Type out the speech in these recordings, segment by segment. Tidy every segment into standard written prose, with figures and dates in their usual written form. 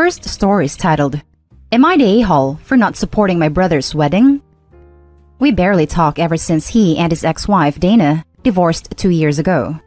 First story is titled, Am I the a-hole for not supporting my brother's wedding? We barely talk ever since he and his ex-wife, Dana, divorced 2 years ago.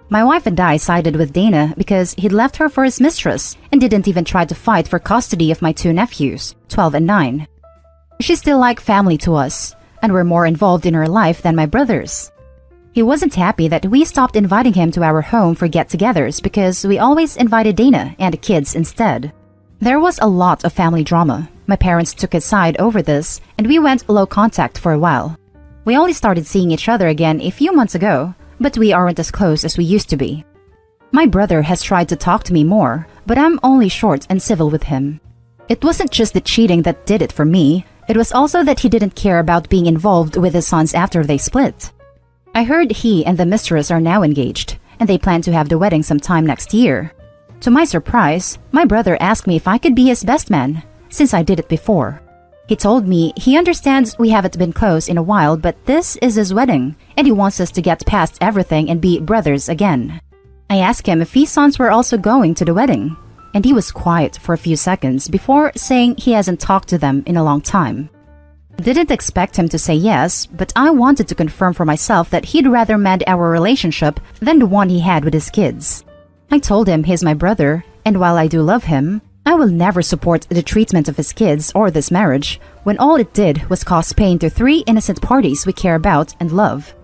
My wife and I sided with Dana because he'd left her for his mistress and didn't even try to fight for custody of my 2 nephews, 12 and 9. She's still like family to us, and we're more involved in her life than my brother's. He wasn't happy that we stopped inviting him to our home for get-togethers because we always invited Dana and the kids instead. There was a lot of family drama. My parents took his side over this, and we went low contact for a while. We only started seeing each other again a few months ago, but we aren't as close as we used to be. My brother has tried to talk to me more, but I'm only short and civil with him. It wasn't just the cheating that did it for me, it was also that he didn't care about being involved with his sons after they split. I heard he and the mistress are now engaged, and they plan to have the wedding sometime next year. To my surprise, my brother asked me if I could be his best man, since I did it before. He told me he understands we haven't been close in a while, but this is his wedding, and he wants us to get past everything and be brothers again. I asked him if his sons were also going to the wedding, and he was quiet for a few seconds before saying he hasn't talked to them in a long time. Didn't expect him to say yes, but I wanted to confirm for myself that he'd rather mend our relationship than the one he had with his kids. I told him he's my brother, and while I do love him, I will never support the treatment of his kids or this marriage when all it did was cause pain to 3 innocent parties we care about and love.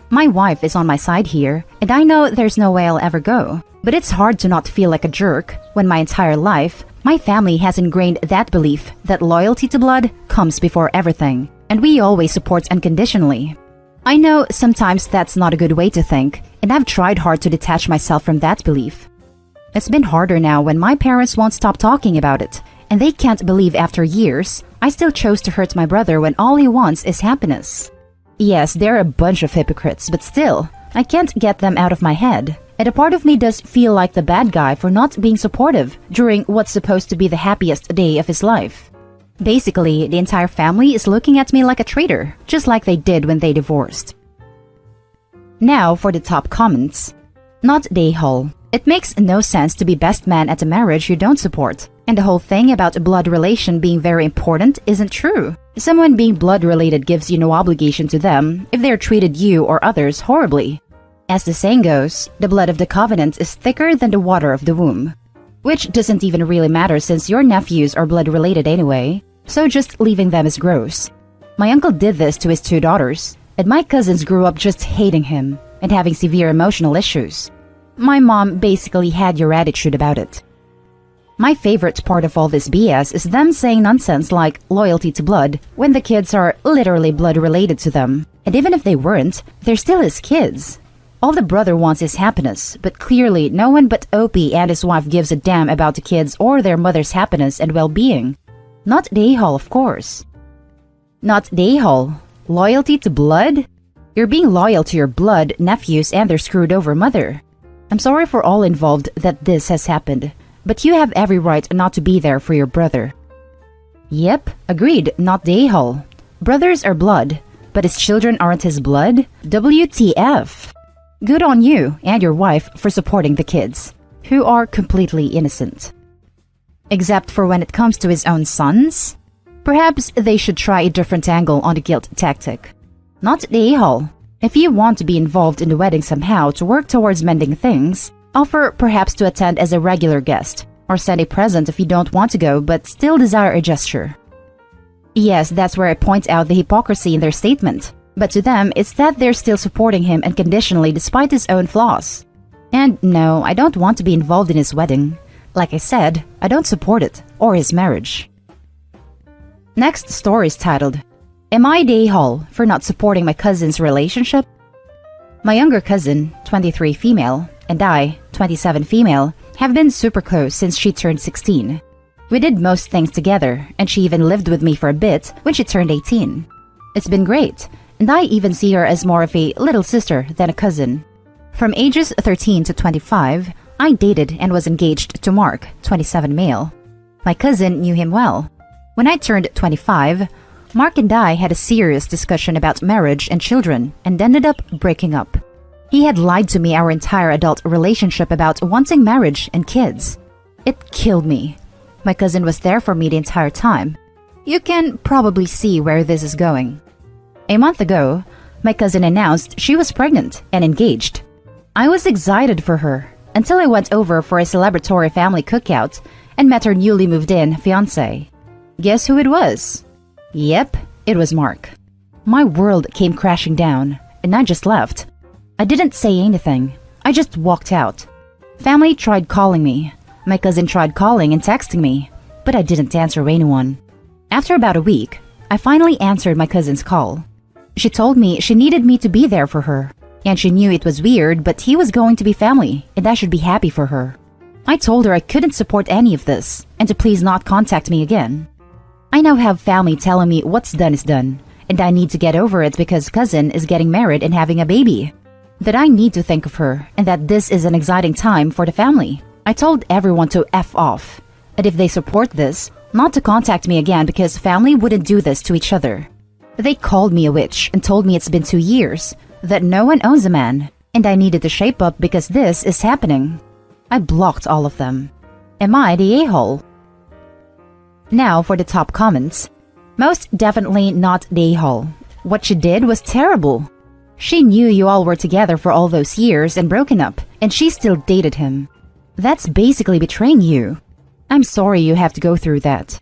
My wife is on my side here, and I know there's no way I'll ever go. But it's hard to not feel like a jerk when my entire life, my family has ingrained that belief that loyalty to blood comes before everything, and we always support unconditionally. I know sometimes that's not a good way to think, and I've tried hard to detach myself from that belief. It's been harder now when my parents won't stop talking about it, and they can't believe after years, I still chose to hurt my brother when all he wants is happiness. Yes, they're a bunch of hypocrites, but still, I can't get them out of my head. And a part of me does feel like the bad guy for not being supportive during what's supposed to be the happiest day of his life. Basically, the entire family is looking at me like a traitor, just like they did when they divorced. Now for the top comments. Not the a-hole. It makes no sense to be best man at a marriage you don't support. And the whole thing about a blood relation being very important isn't true. Someone being blood related gives you no obligation to them if they're treated you or others horribly. As the saying goes, the blood of the covenant is thicker than the water of the womb. Which doesn't even really matter since your nephews are blood related anyway, so just leaving them is gross. My uncle did this to his 2 daughters, and my cousins grew up just hating him and having severe emotional issues. My mom basically had your attitude about it. My favorite part of all this BS is them saying nonsense like loyalty to blood when the kids are literally blood related to them. And even if they weren't, they're still his kids. All the brother wants is happiness, but clearly no one but Opie and his wife gives a damn about the kids or their mother's happiness and well-being. Not the a-hole, of course. Not the a-hole. Loyalty to blood? You're being loyal to your blood nephews and their screwed over mother. I'm sorry for all involved that this has happened, but you have every right not to be there for your brother. Yep, agreed, not the a-hole. Brothers are blood, but his children aren't his blood? WTF? Good on you and your wife for supporting the kids, who are completely innocent. Except for when it comes to his own sons? Perhaps they should try a different angle on the guilt tactic. Not the a-hole. If you want to be involved in the wedding somehow to work towards mending things, offer perhaps to attend as a regular guest, or send a present if you don't want to go but still desire a gesture. Yes, that's where I point out the hypocrisy in their statement. But to them, it's that they're still supporting him unconditionally despite his own flaws. And no, I don't want to be involved in his wedding. Like I said, I don't support it, or his marriage. Next story is titled, Am I the a-hole for not supporting my cousin's relationship? My younger cousin, 23 female, and I, 27 female, have been super close since she turned 16. We did most things together, and she even lived with me for a bit when she turned 18. It's been great. And I even see her as more of a little sister than a cousin. From ages 13 to 25, I dated and was engaged to Mark, 27 male. My cousin knew him well. When I turned 25, Mark and I had a serious discussion about marriage and children and ended up breaking up. He had lied to me our entire adult relationship about wanting marriage and kids. It killed me. My cousin was there for me the entire time. You can probably see where this is going. A month ago, my cousin announced she was pregnant and engaged. I was excited for her until I went over for a celebratory family cookout and met her newly moved in fiancé. Guess who it was? Yep, it was Mark. My world came crashing down, and I just left. I didn't say anything. I just walked out. Family tried calling me. My cousin tried calling and texting me, but I didn't answer anyone. After about a week, I finally answered my cousin's call. She told me she needed me to be there for her, and she knew it was weird, but he was going to be family, and I should be happy for her. I told her I couldn't support any of this, and to please not contact me again. I now have family telling me what's done is done, and I need to get over it because cousin is getting married and having a baby. That I need to think of her, and that this is an exciting time for the family. I told everyone to F off, and if they support this, not to contact me again because family wouldn't do this to each other. They called me a witch and told me it's been 2 years, that no one owns a man, and I needed to shape up because this is happening. I blocked all of them. Am I the a-hole? Now for the top comments. Most definitely not the a-hole. What she did was terrible. She knew you all were together for all those years and broken up, and she still dated him. That's basically betraying you. I'm sorry you have to go through that.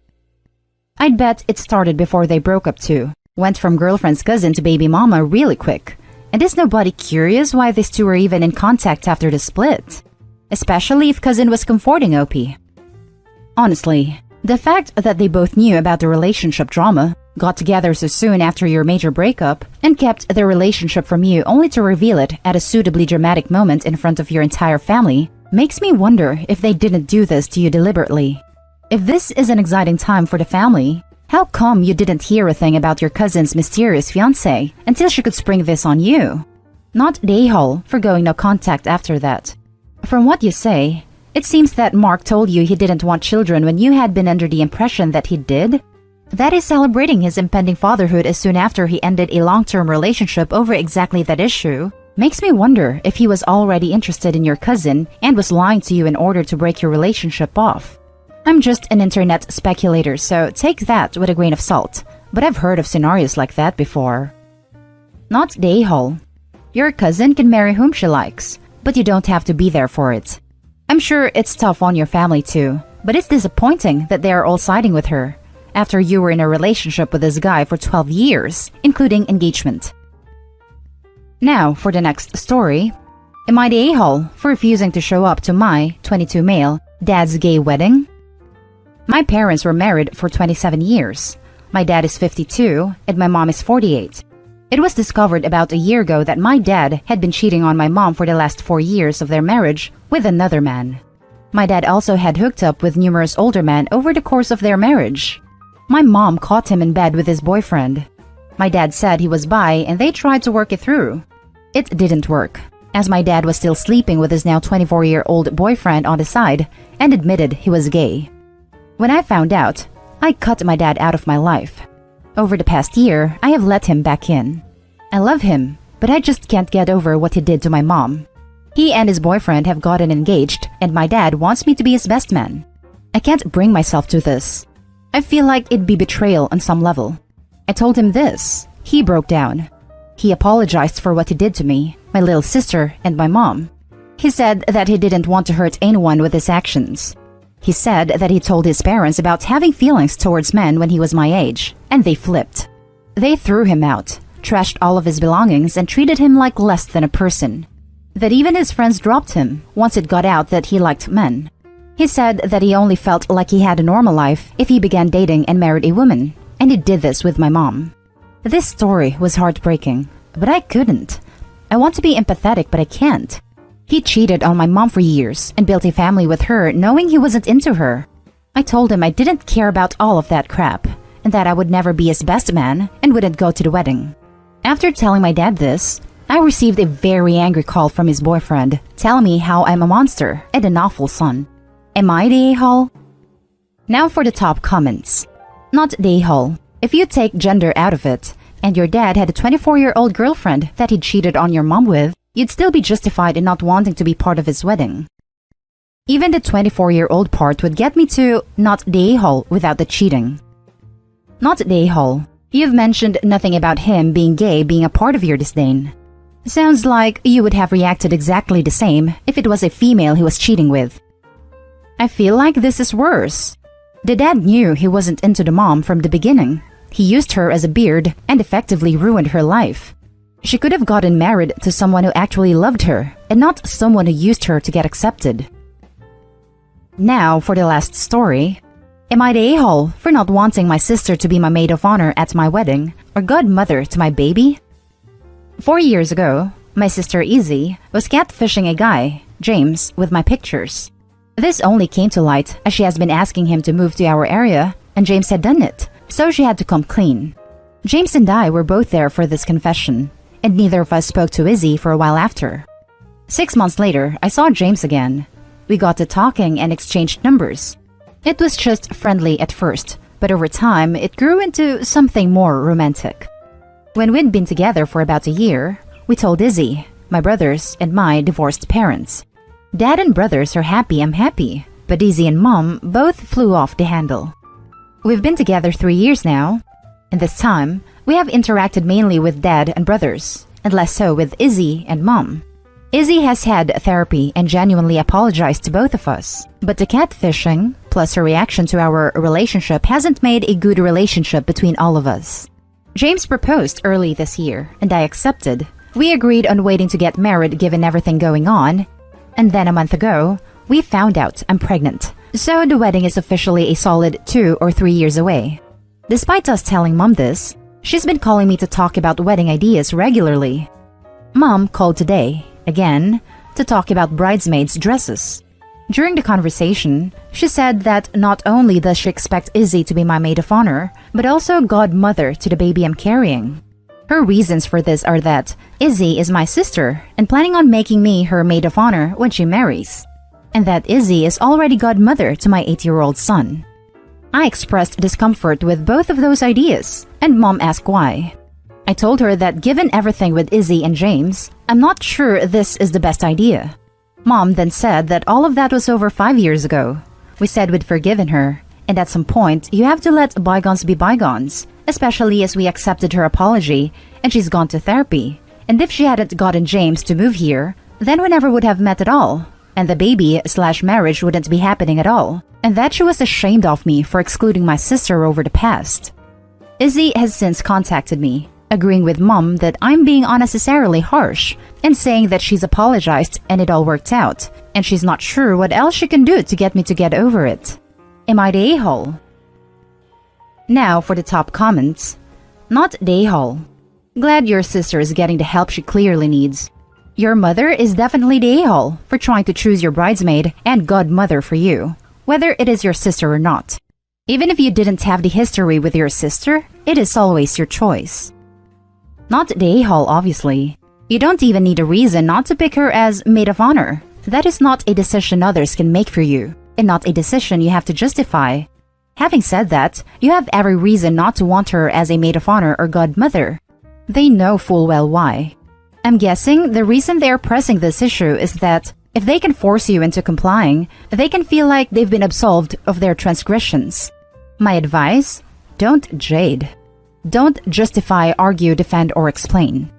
I'd bet it started before they broke up too. Went from girlfriend's cousin to baby mama really quick. And is nobody curious why these two were even in contact after the split? Especially if cousin was comforting OP. Honestly, the fact that they both knew about the relationship drama, got together so soon after your major breakup, and kept their relationship from you only to reveal it at a suitably dramatic moment in front of your entire family, makes me wonder if they didn't do this to you deliberately. If this is an exciting time for the family, how come you didn't hear a thing about your cousin's mysterious fiancé until she could spring this on you? Not the a-hole for going no contact after that. From what you say, it seems that Mark told you he didn't want children when you had been under the impression that he did? That is celebrating his impending fatherhood as soon after he ended a long-term relationship over exactly that issue makes me wonder if he was already interested in your cousin and was lying to you in order to break your relationship off. I'm just an internet speculator, so take that with a grain of salt, but I've heard of scenarios like that before. Not the a-hole. Your cousin can marry whom she likes, but you don't have to be there for it. I'm sure it's tough on your family too, but it's disappointing that they are all siding with her after you were in a relationship with this guy for 12 years, including engagement. Now for the next story. Am I the a-hole for refusing to show up to my 22 male dad's gay wedding? My parents were married for 27 years. My dad is 52 and my mom is 48. It was discovered about a year ago that my dad had been cheating on my mom for the last 4 years of their marriage with another man. My dad also had hooked up with numerous older men over the course of their marriage. My mom caught him in bed with his boyfriend. My dad said he was bi and they tried to work it through. It didn't work, as my dad was still sleeping with his now 24-year-old boyfriend on the side and admitted he was gay. When I found out, I cut my dad out of my life. Over the past year, I have let him back in. I love him, but I just can't get over what he did to my mom. He and his boyfriend have gotten engaged, and my dad wants me to be his best man. I can't bring myself to this. I feel like it'd be betrayal on some level. I told him this. He broke down. He apologized for what he did to me, my little sister, and my mom. He said that he didn't want to hurt anyone with his actions. He said that he told his parents about having feelings towards men when he was my age, and they flipped. They threw him out, trashed all of his belongings, and treated him like less than a person. That even his friends dropped him once it got out that he liked men. He said that he only felt like he had a normal life if he began dating and married a woman, and he did this with my mom. This story was heartbreaking, but I couldn't. I want to be empathetic, but I can't. He cheated on my mom for years and built a family with her knowing he wasn't into her. I told him I didn't care about all of that crap, and that I would never be his best man and wouldn't go to the wedding. After telling my dad this, I received a very angry call from his boyfriend telling me how I'm a monster and an awful son. Am I the a-hole? Now for the top comments. Not the a-hole. If you take gender out of it, and your dad had a 24-year-old girlfriend that he cheated on your mom with, you'd still be justified in not wanting to be part of his wedding. Even the 24-year-old part would get me to not the a-hole without the cheating. Not the a-hole. You've mentioned nothing about him being gay being a part of your disdain. Sounds like you would have reacted exactly the same if it was a female he was cheating with. I feel like this is worse. The dad knew he wasn't into the mom from the beginning. He used her as a beard and effectively ruined her life. She could have gotten married to someone who actually loved her and not someone who used her to get accepted. Now for the last story. Am I the a-hole for not wanting my sister to be my maid of honor at my wedding or godmother to my baby? 4 years ago, my sister Izzy was catfishing a guy, James, with my pictures. This only came to light as she has been asking him to move to our area and James had done it, so she had to come clean. James and I were both there for this confession, and neither of us spoke to Izzy for a while after. 6 months later, I saw James again. We got to talking and exchanged numbers. It was just friendly at first, but over time it grew into something more romantic. When we'd been together for about a year, we told Izzy, my brothers, and my divorced parents. Dad and brothers are happy I'm happy, but Izzy and Mom both flew off the handle. We've been together 3 years now, and this time, we have interacted mainly with Dad and brothers, and less so with Izzy and Mom. Izzy has had therapy and genuinely apologized to both of us, but the catfishing, plus her reaction to our relationship hasn't made a good relationship between all of us. James proposed early this year, and I accepted. We agreed on waiting to get married given everything going on, and then a month ago, we found out I'm pregnant. So the wedding is officially a solid 2 or 3 years away. Despite us telling Mom this, she's been calling me to talk about wedding ideas regularly. Mom called today, again, to talk about bridesmaids' dresses. During the conversation, she said that not only does she expect Izzy to be my maid of honor, but also godmother to the baby I'm carrying. Her reasons for this are that Izzy is my sister and planning on making me her maid of honor when she marries, and that Izzy is already godmother to my 8-year-old son. I expressed discomfort with both of those ideas, and Mom asked why. I told her that given everything with Izzy and James, I'm not sure this is the best idea. Mom then said that all of that was over 5 years ago. We said we'd forgiven her, and at some point, you have to let bygones be bygones, especially as we accepted her apology and she's gone to therapy. And if she hadn't gotten James to move here, then we never would have met at all, and the baby/marriage wouldn't be happening at all, and that she was ashamed of me for excluding my sister over the past. Izzy has since contacted me, agreeing with Mom that I'm being unnecessarily harsh and saying that she's apologized and it all worked out, and she's not sure what else she can do to get me to get over it. Am I the a-hole? Now for the top comments. Not the a-hole. Glad your sister is getting the help she clearly needs. Your mother is definitely the a-hole for trying to choose your bridesmaid and godmother for you, whether it is your sister or not. Even if you didn't have the history with your sister, it is always your choice. Not the a-hole, obviously. You don't even need a reason not to pick her as maid of honor. That is not a decision others can make for you, and not a decision you have to justify. Having said that, you have every reason not to want her as a maid of honor or godmother. They know full well why. I'm guessing the reason they are pressing this issue is that if they can force you into complying, they can feel like they've been absolved of their transgressions. My advice? Don't jade. Don't justify, argue, defend, or explain.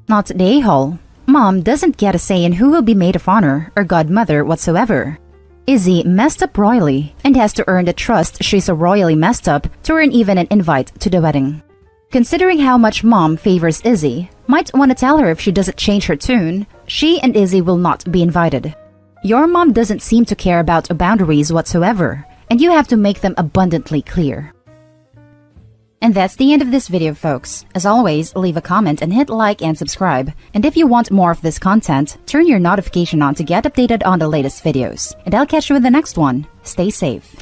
Not the a-hole. Mom doesn't get a say in who will be maid of honor or godmother whatsoever. Izzy messed up royally and has to earn the trust she's so royally messed up to earn even an invite to the wedding. Considering how much Mom favors Izzy, might want to tell her if she doesn't change her tune, she and Izzy will not be invited. Your mom doesn't seem to care about boundaries whatsoever, and you have to make them abundantly clear. And that's the end of this video, folks. As always, leave a comment and hit like and subscribe. And if you want more of this content, turn your notification on to get updated on the latest videos. And I'll catch you in the next one. Stay safe.